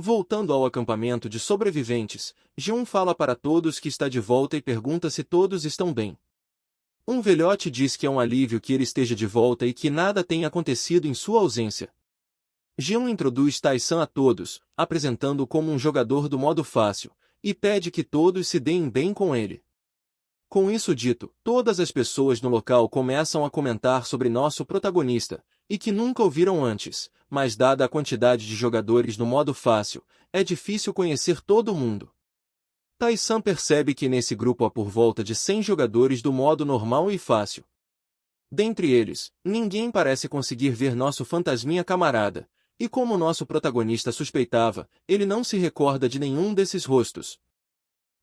Voltando ao acampamento de sobreviventes, G1 fala para todos que está de volta e pergunta se todos estão bem. Um velhote diz que é um alívio que ele esteja de volta e que nada tenha acontecido em sua ausência. G1 introduz Tai-san a todos, apresentando-o como um jogador do modo fácil, e pede que todos se deem bem com ele. Com isso dito, todas as pessoas no local começam a comentar sobre nosso protagonista, e que nunca o viram antes, mas dada a quantidade de jogadores no modo fácil, é difícil conhecer todo mundo. Tai-san percebe que nesse grupo há por volta de 100 jogadores do modo normal e fácil. Dentre eles, ninguém parece conseguir ver nosso fantasminha camarada, e como nosso protagonista suspeitava, ele não se recorda de nenhum desses rostos.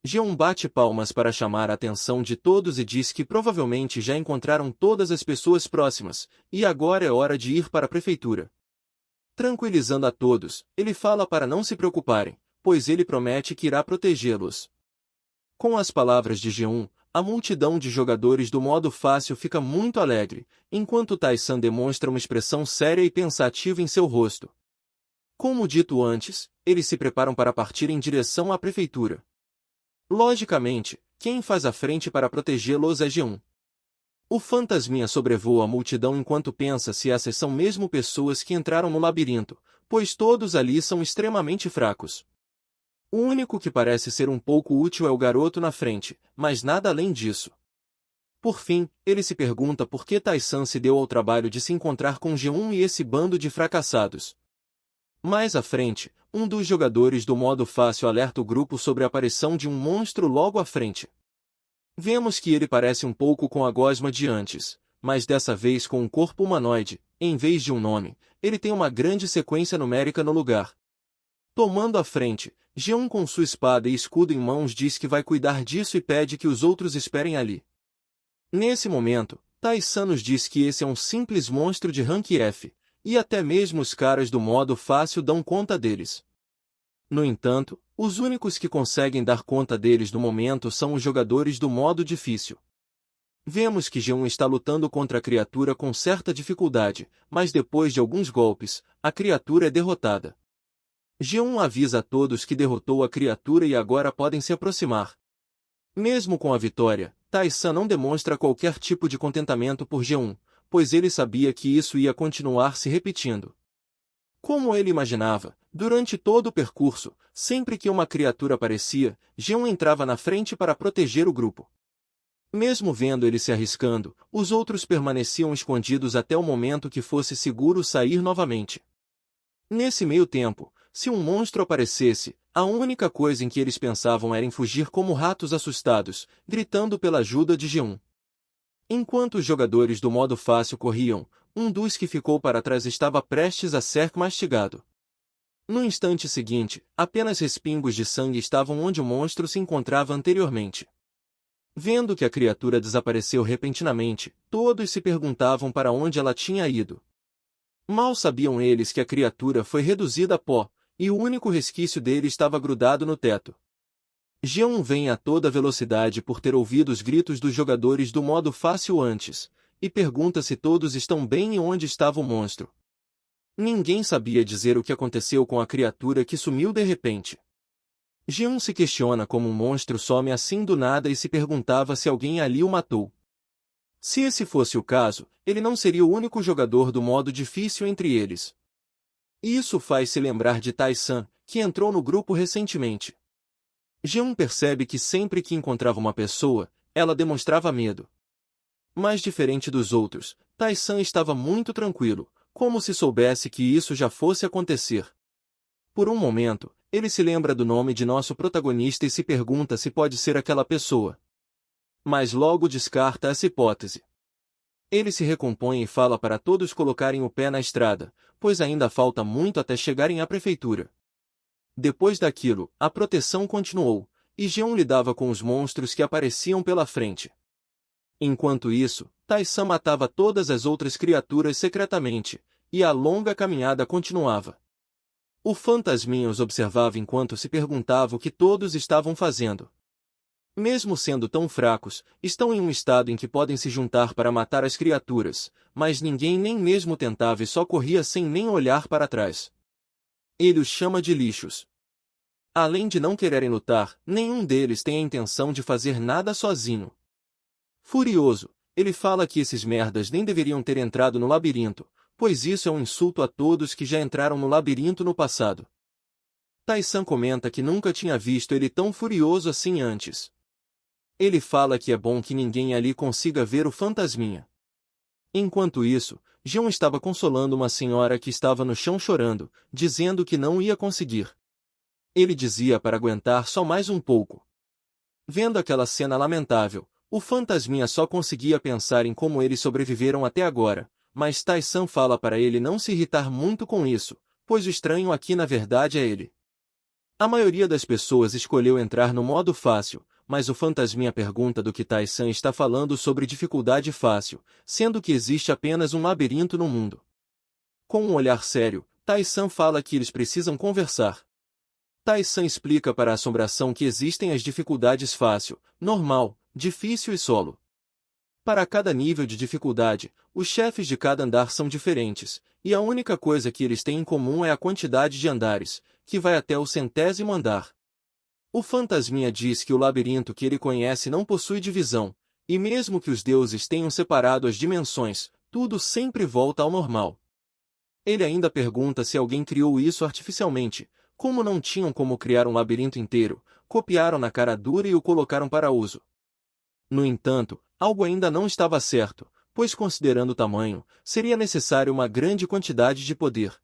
G1 bate palmas para chamar a atenção de todos e diz que provavelmente já encontraram todas as pessoas próximas, e agora é hora de ir para a prefeitura. Tranquilizando a todos, ele fala para não se preocuparem, pois ele promete que irá protegê-los. Com as palavras de G1, a multidão de jogadores do modo fácil fica muito alegre, enquanto Tai-san demonstra uma expressão séria e pensativa em seu rosto. Como dito antes, eles se preparam para partir em direção à prefeitura. Logicamente, quem faz a frente para protegê-los é G1. O fantasminha sobrevoa a multidão enquanto pensa se essas são mesmo pessoas que entraram no labirinto, pois todos ali são extremamente fracos. O único que parece ser um pouco útil é o garoto na frente, mas nada além disso. Por fim, ele se pergunta por que Tai-san se deu ao trabalho de se encontrar com G1 e esse bando de fracassados. Mais à frente, um dos jogadores do modo fácil alerta o grupo sobre a aparição de um monstro logo à frente. Vemos que ele parece um pouco com a gosma de antes, mas dessa vez com um corpo humanoide, em vez de um nome, ele tem uma grande sequência numérica no lugar. Tomando a frente, G1 com sua espada e escudo em mãos diz que vai cuidar disso e pede que os outros esperem ali. Nesse momento, Tai-san nos diz que esse é um simples monstro de rank F, e até mesmo os caras do modo fácil dão conta deles. No entanto, os únicos que conseguem dar conta deles no momento são os jogadores do modo difícil. Vemos que G1 está lutando contra a criatura com certa dificuldade, mas depois de alguns golpes, a criatura é derrotada. G1 avisa a todos que derrotou a criatura e agora podem se aproximar. Mesmo com a vitória, Tai-san não demonstra qualquer tipo de contentamento por G1, pois ele sabia que isso ia continuar se repetindo. Como ele imaginava, durante todo o percurso, sempre que uma criatura aparecia, G1 entrava na frente para proteger o grupo. Mesmo vendo ele se arriscando, os outros permaneciam escondidos até o momento que fosse seguro sair novamente. Nesse meio tempo, se um monstro aparecesse, a única coisa em que eles pensavam era em fugir como ratos assustados, gritando pela ajuda de G1. Enquanto os jogadores do modo fácil corriam, um dos que ficou para trás estava prestes a ser mastigado. No instante seguinte, apenas respingos de sangue estavam onde o monstro se encontrava anteriormente. Vendo que a criatura desapareceu repentinamente, todos se perguntavam para onde ela tinha ido. Mal sabiam eles que a criatura foi reduzida a pó, e o único resquício dele estava grudado no teto. G1 vem a toda velocidade por ter ouvido os gritos dos jogadores do modo fácil antes, e pergunta se todos estão bem e onde estava o monstro. Ninguém sabia dizer o que aconteceu com a criatura que sumiu de repente. G1 se questiona como um monstro some assim do nada e se perguntava se alguém ali o matou. Se esse fosse o caso, ele não seria o único jogador do modo difícil entre eles. Isso faz se lembrar de Tai-san, que entrou no grupo recentemente. G1 percebe que sempre que encontrava uma pessoa, ela demonstrava medo. Mas diferente dos outros, Tai-san estava muito tranquilo, como se soubesse que isso já fosse acontecer. Por um momento, ele se lembra do nome de nosso protagonista e se pergunta se pode ser aquela pessoa. Mas logo descarta essa hipótese. Ele se recompõe e fala para todos colocarem o pé na estrada, pois ainda falta muito até chegarem à prefeitura. Depois daquilo, a proteção continuou, e G1 lidava com os monstros que apareciam pela frente. Enquanto isso, Tai-san matava todas as outras criaturas secretamente, e a longa caminhada continuava. O fantasminha os observava enquanto se perguntava o que todos estavam fazendo. Mesmo sendo tão fracos, estão em um estado em que podem se juntar para matar as criaturas, mas ninguém nem mesmo tentava e só corria sem nem olhar para trás. Ele os chama de lixos. Além de não quererem lutar, nenhum deles tem a intenção de fazer nada sozinho. Furioso, ele fala que esses merdas nem deveriam ter entrado no labirinto, pois isso é um insulto a todos que já entraram no labirinto no passado. Tai-san comenta que nunca tinha visto ele tão furioso assim antes. Ele fala que é bom que ninguém ali consiga ver o fantasminha. Enquanto isso, Jeon estava consolando uma senhora que estava no chão chorando, dizendo que não ia conseguir. Ele dizia para aguentar só mais um pouco. Vendo aquela cena lamentável, o fantasminha só conseguia pensar em como eles sobreviveram até agora, mas Tai-san fala para ele não se irritar muito com isso, pois o estranho aqui na verdade é ele. A maioria das pessoas escolheu entrar no modo fácil, mas o fantasminha pergunta do que Tai-san está falando sobre dificuldade fácil, sendo que existe apenas um labirinto no mundo. Com um olhar sério, Tai-san fala que eles precisam conversar. Tai-san explica para a assombração que existem as dificuldades fácil, normal, difícil e solo. Para cada nível de dificuldade, os chefes de cada andar são diferentes, e a única coisa que eles têm em comum é a quantidade de andares, que vai até o 100º andar. O fantasminha diz que o labirinto que ele conhece não possui divisão, e mesmo que os deuses tenham separado as dimensões, tudo sempre volta ao normal. Ele ainda pergunta se alguém criou isso artificialmente, como não tinham como criar um labirinto inteiro, copiaram na cara dura e o colocaram para uso. No entanto, algo ainda não estava certo, pois considerando o tamanho, seria necessário uma grande quantidade de poder.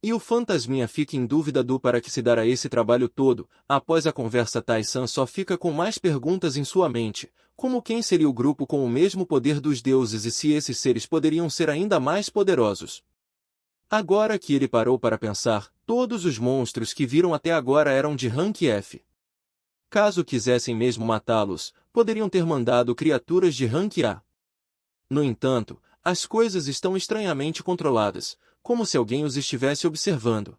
E o fantasminha fica em dúvida do para que se dar a esse trabalho todo. Após a conversa, Tai-san só fica com mais perguntas em sua mente, como quem seria o grupo com o mesmo poder dos deuses e se esses seres poderiam ser ainda mais poderosos. Agora que ele parou para pensar, todos os monstros que viram até agora eram de rank F. Caso quisessem mesmo matá-los, poderiam ter mandado criaturas de rank A. No entanto, as coisas estão estranhamente controladas, como se alguém os estivesse observando.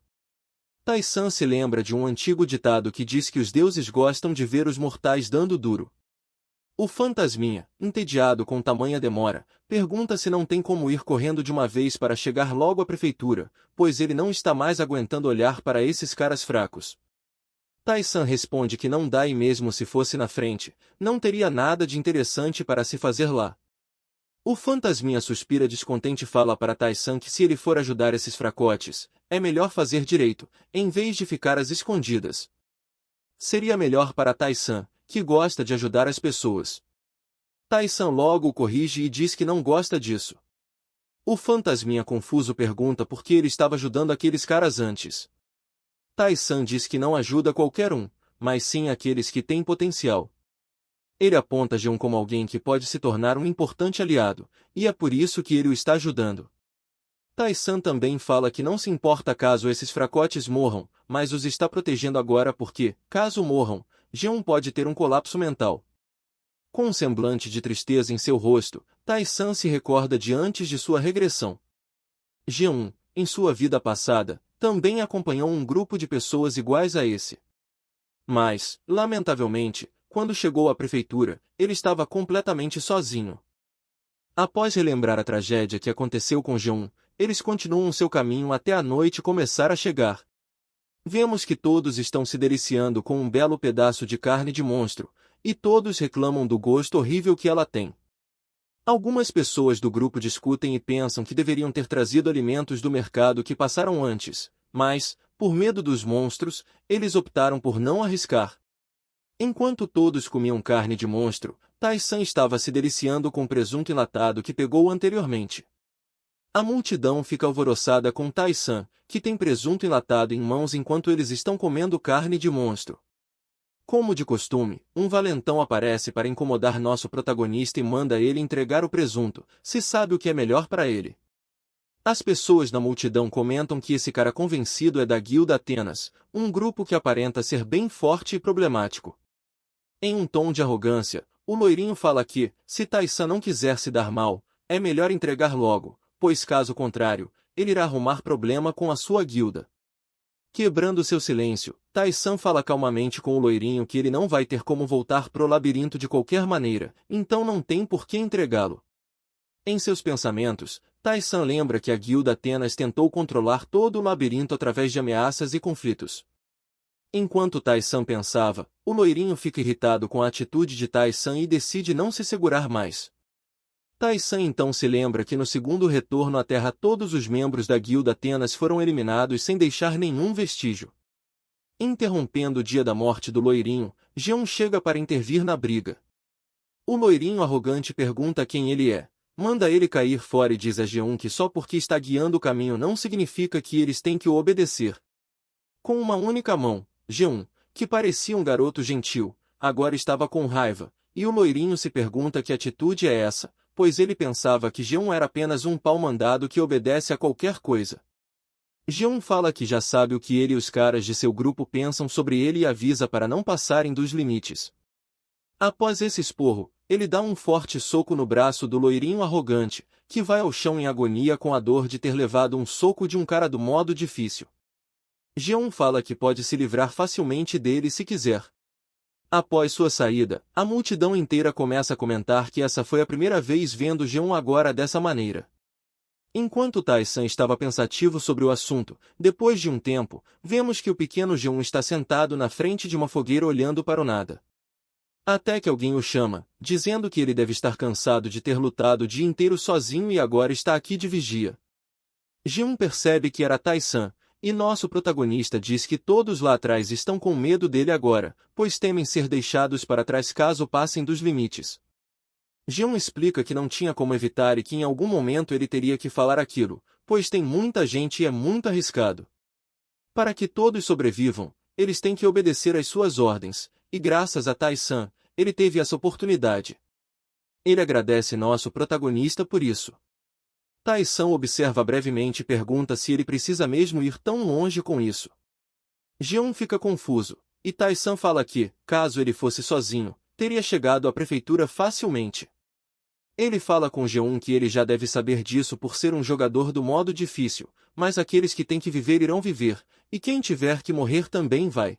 Tai-san se lembra de um antigo ditado que diz que os deuses gostam de ver os mortais dando duro. O fantasminha, entediado com tamanha demora, pergunta se não tem como ir correndo de uma vez para chegar logo à prefeitura, pois ele não está mais aguentando olhar para esses caras fracos. Tai-san responde que não dá e mesmo se fosse na frente, não teria nada de interessante para se fazer lá. O fantasminha suspira descontente e fala para Tai-san que se ele for ajudar esses fracotes, é melhor fazer direito, em vez de ficar às escondidas. Seria melhor para Tai-san, que gosta de ajudar as pessoas. Tai-san logo o corrige e diz que não gosta disso. O fantasminha confuso pergunta por que ele estava ajudando aqueles caras antes. Tai-san diz que não ajuda qualquer um, mas sim aqueles que têm potencial. Ele aponta Jeon como alguém que pode se tornar um importante aliado, e é por isso que ele o está ajudando. Tai-san também fala que não se importa caso esses fracotes morram, mas os está protegendo agora porque, caso morram, Jeon pode ter um colapso mental. Com um semblante de tristeza em seu rosto, Tai-san se recorda de antes de sua regressão. Jeon, em sua vida passada, também acompanhou um grupo de pessoas iguais a esse. Mas, lamentavelmente, quando chegou à prefeitura, ele estava completamente sozinho. Após relembrar a tragédia que aconteceu com Jeon, eles continuam seu caminho até a noite começar a chegar. Vemos que todos estão se deliciando com um belo pedaço de carne de monstro, e todos reclamam do gosto horrível que ela tem. Algumas pessoas do grupo discutem e pensam que deveriam ter trazido alimentos do mercado que passaram antes, mas, por medo dos monstros, eles optaram por não arriscar. Enquanto todos comiam carne de monstro, Tai-san estava se deliciando com presunto enlatado que pegou anteriormente. A multidão fica alvoroçada com Tai-san, que tem presunto enlatado em mãos enquanto eles estão comendo carne de monstro. Como de costume, um valentão aparece para incomodar nosso protagonista e manda ele entregar o presunto, se sabe o que é melhor para ele. As pessoas da multidão comentam que esse cara convencido é da Guilda Atenas, um grupo que aparenta ser bem forte e problemático. Em um tom de arrogância, o loirinho fala que, se Tai-san não quiser se dar mal, é melhor entregar logo, pois caso contrário, ele irá arrumar problema com a sua guilda. Quebrando seu silêncio, Tai-san fala calmamente com o loirinho que ele não vai ter como voltar pro labirinto de qualquer maneira, então não tem por que entregá-lo. Em seus pensamentos, Tai-san lembra que a guilda Atenas tentou controlar todo o labirinto através de ameaças e conflitos. Enquanto Tai-san pensava, o loirinho fica irritado com a atitude de Tai-san e decide não se segurar mais. Tai-san então se lembra que no segundo retorno à Terra todos os membros da guilda Atenas foram eliminados sem deixar nenhum vestígio. Interrompendo o dia da morte do loirinho, Jeon chega para intervir na briga. O loirinho arrogante pergunta quem ele é, manda ele cair fora e diz a Jeon que só porque está guiando o caminho não significa que eles têm que o obedecer. Com uma única mão, Jeon, que parecia um garoto gentil, agora estava com raiva, e o loirinho se pergunta que atitude é essa, pois ele pensava que Jeon era apenas um pau-mandado que obedece a qualquer coisa. Jeon fala que já sabe o que ele e os caras de seu grupo pensam sobre ele e avisa para não passarem dos limites. Após esse esporro, ele dá um forte soco no braço do loirinho arrogante, que vai ao chão em agonia com a dor de ter levado um soco de um cara do modo difícil. Jeon fala que pode se livrar facilmente dele se quiser. Após sua saída, a multidão inteira começa a comentar que essa foi a primeira vez vendo Jeon agora dessa maneira. Enquanto Tai-san estava pensativo sobre o assunto, depois de um tempo, vemos que o pequeno Jeon está sentado na frente de uma fogueira olhando para o nada. Até que alguém o chama, dizendo que ele deve estar cansado de ter lutado o dia inteiro sozinho e agora está aqui de vigia. Jeon percebe que era Tai-san, e nosso protagonista diz que todos lá atrás estão com medo dele agora, pois temem ser deixados para trás caso passem dos limites. Jeon explica que não tinha como evitar e que em algum momento ele teria que falar aquilo, pois tem muita gente e é muito arriscado. Para que todos sobrevivam, eles têm que obedecer às suas ordens, e graças a Tai-san, ele teve essa oportunidade. Ele agradece nosso protagonista por isso. Tai-san observa brevemente e pergunta se ele precisa mesmo ir tão longe com isso. Jeon fica confuso, e Tai-san fala que, caso ele fosse sozinho, teria chegado à prefeitura facilmente. Ele fala com Jeon que ele já deve saber disso por ser um jogador do modo difícil, mas aqueles que têm que viver irão viver, e quem tiver que morrer também vai.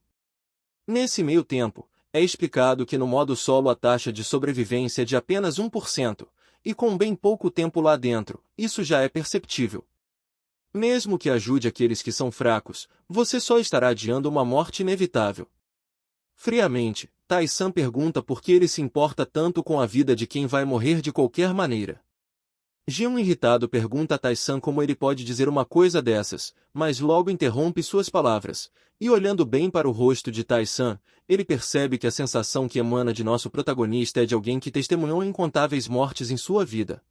Nesse meio tempo, é explicado que no modo solo a taxa de sobrevivência é de apenas 1%, e com bem pouco tempo lá dentro, isso já é perceptível. Mesmo que ajude aqueles que são fracos, você só estará adiando uma morte inevitável. Friamente, Tai-san pergunta por que ele se importa tanto com a vida de quem vai morrer de qualquer maneira. Jeon irritado pergunta a Tai-san como ele pode dizer uma coisa dessas, mas logo interrompe suas palavras, e olhando bem para o rosto de Tai-san, ele percebe que a sensação que emana de nosso protagonista é de alguém que testemunhou incontáveis mortes em sua vida.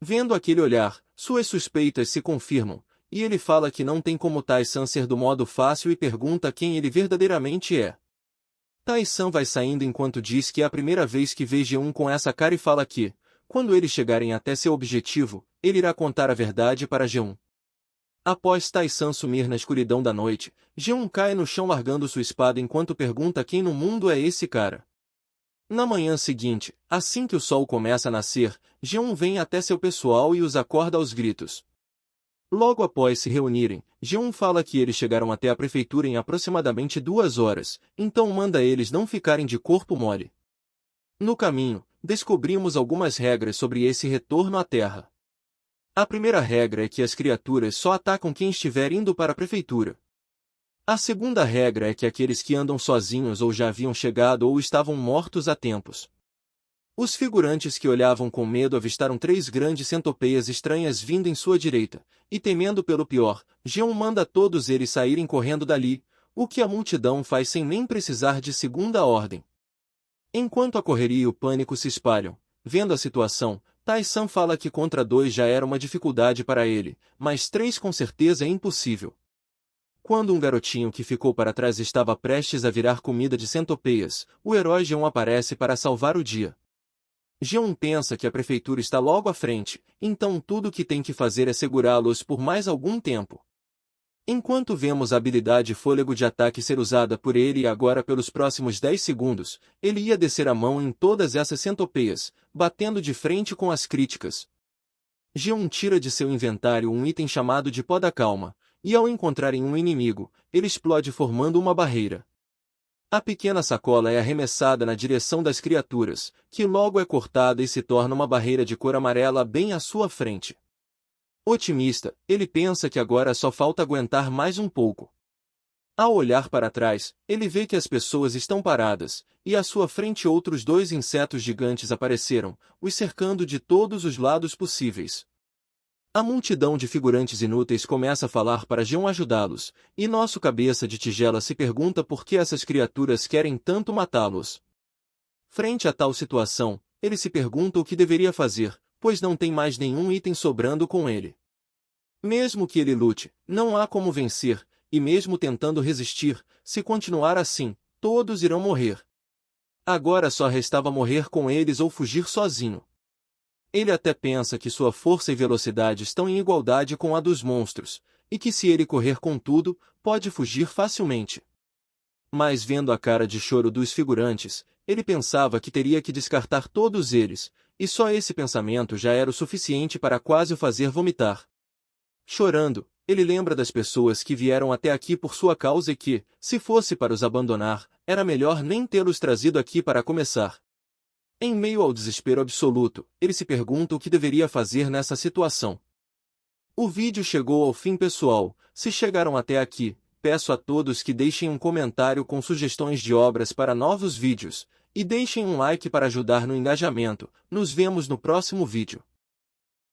Vendo aquele olhar, suas suspeitas se confirmam, e ele fala que não tem como Tai-san ser do modo fácil e pergunta quem ele verdadeiramente é. Tai-san vai saindo enquanto diz que é a primeira vez que vê Jeon com essa cara e fala que, quando eles chegarem até seu objetivo, ele irá contar a verdade para Jeon. Após Tai-san sumir na escuridão da noite, Jeon cai no chão largando sua espada enquanto pergunta quem no mundo é esse cara. Na manhã seguinte, assim que o sol começa a nascer, Jeon vem até seu pessoal e os acorda aos gritos. Logo após se reunirem, Jeon fala que eles chegaram até a prefeitura em aproximadamente 2 horas, então manda eles não ficarem de corpo mole. No caminho, descobrimos algumas regras sobre esse retorno à Terra. A primeira regra é que as criaturas só atacam quem estiver indo para a prefeitura. A segunda regra é que aqueles que andam sozinhos ou já haviam chegado ou estavam mortos há tempos. Os figurantes que olhavam com medo avistaram 3 grandes centopeias estranhas vindo em sua direita, e temendo pelo pior, Jeon manda todos eles saírem correndo dali, o que a multidão faz sem nem precisar de segunda ordem. Enquanto a correria e o pânico se espalham, vendo a situação, Tai-san fala que contra 2 já era uma dificuldade para ele, mas 3 com certeza é impossível. Quando um garotinho que ficou para trás estava prestes a virar comida de centopeias, o herói Jeon aparece para salvar o dia. Jeon pensa que a prefeitura está logo à frente, então tudo o que tem que fazer é segurá-los por mais algum tempo. Enquanto vemos a habilidade fôlego de ataque ser usada por ele e agora pelos próximos 10 segundos, ele ia descer a mão em todas essas centopeias, batendo de frente com as críticas. Jeon tira de seu inventário um item chamado de Pó da Calma, e ao encontrarem um inimigo, ele explode formando uma barreira. A pequena sacola é arremessada na direção das criaturas, que logo é cortada e se torna uma barreira de cor amarela bem à sua frente. Otimista, ele pensa que agora só falta aguentar mais um pouco. Ao olhar para trás, ele vê que as pessoas estão paradas, e à sua frente outros 2 insetos gigantes apareceram, os cercando de todos os lados possíveis. A multidão de figurantes inúteis começa a falar para Geon ajudá-los, e nosso cabeça de tigela se pergunta por que essas criaturas querem tanto matá-los. Frente a tal situação, ele se pergunta o que deveria fazer, pois não tem mais nenhum item sobrando com ele. Mesmo que ele lute, não há como vencer, e mesmo tentando resistir, se continuar assim, todos irão morrer. Agora só restava morrer com eles ou fugir sozinho. Ele até pensa que sua força e velocidade estão em igualdade com a dos monstros, e que se ele correr com tudo, pode fugir facilmente. Mas vendo a cara de choro dos figurantes, ele pensava que teria que descartar todos eles, e só esse pensamento já era o suficiente para quase o fazer vomitar. Chorando, ele lembra das pessoas que vieram até aqui por sua causa e que, se fosse para os abandonar, era melhor nem tê-los trazido aqui para começar. Em meio ao desespero absoluto, ele se pergunta o que deveria fazer nessa situação. O vídeo chegou ao fim, pessoal. Se chegaram até aqui, peço a todos que deixem um comentário com sugestões de obras para novos vídeos, e deixem um like para ajudar no engajamento. Nos vemos no próximo vídeo.